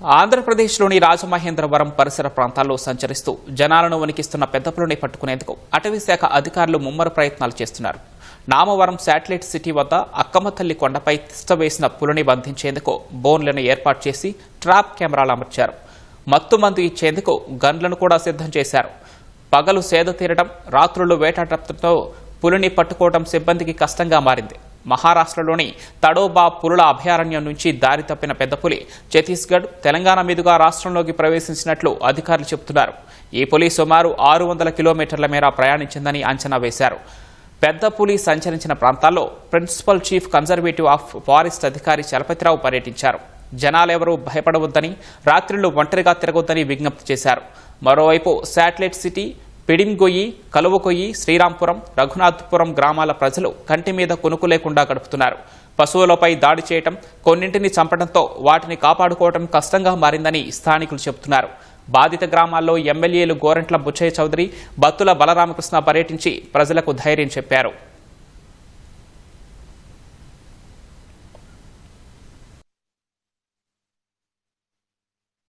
ఆంధ్రప్రదేశ్లోని రాజమహేంద్రవరం పరిసర ప్రాంతాల్లో సంచరిస్తూ జనాలను వణికిస్తున్న పెద్ద పులిని పట్టుకునేందుకు అటవీ శాఖ అధికారులు ముమ్మర ప్రయత్నాలు చేస్తున్నారు. నామవరం శాటిలైట్ సిటీ వద్ద అక్కమ్మతల్లి కొండపై తిష్టవేసిన పులిని బంధించేందుకు బోన్లను ఏర్పాటు చేసి ట్రాప్ కెమెరాలు అమర్చారు. మత్తుమందు ఇచ్చేందుకు గన్లను కూడా సిద్ధం చేశారు. పగలు సేద తీరడం, రాత్రులు వేటాడటంతో పులిని పట్టుకోవడం సిబ్బందికి కష్టంగా మారింది. మహారాష్ట్రలోని తడోబా పులుల అభయారణ్యం నుంచి దారి తప్పిన పెద్ద పులి ఛత్తీస్గఢ్, తెలంగాణ మీదుగా రాష్ట్రంలోకి ప్రవేశించినట్లు అధికారులు చెబుతున్నారు. ఈ పులి సుమారు 600 కిలోమీటర్ల మేర ప్రయాణించిందని అంచనా వేశారు. పెద్ద పులి సంచరించిన ప్రాంతాల్లో principal chief conservative of forest అధికారి చలపతిరావు పర్యటించారు. జనాలెవరూ భయపడవద్దని, రాత్రిళ్లు ఒంటరిగా తిరగొద్దని విజ్ఞప్తి చేశారు. మరోవైపు శాటిలైట్ సిటీ, పిడింగొయ్యి, కలువకొయ్యి, శ్రీరాంపురం, రఘునాథపురం గ్రామాల ప్రజలు కంటి మీద కునుకు లేకుండా గడుపుతున్నారు. పశువులపై దాడి చేయటం, కొన్నింటిని చంపడంతో వాటిని కాపాడుకోవడం కష్టంగా మారిందని స్థానికులు చెబుతున్నారు. బాధిత గ్రామాల్లో ఎమ్మెల్యేలు గోరంట్ల బుచ్చయ్య చౌదరి, బత్తుల బలరామకృష్ణ పర్యటించి ప్రజలకు ధైర్యం చెప్పారు.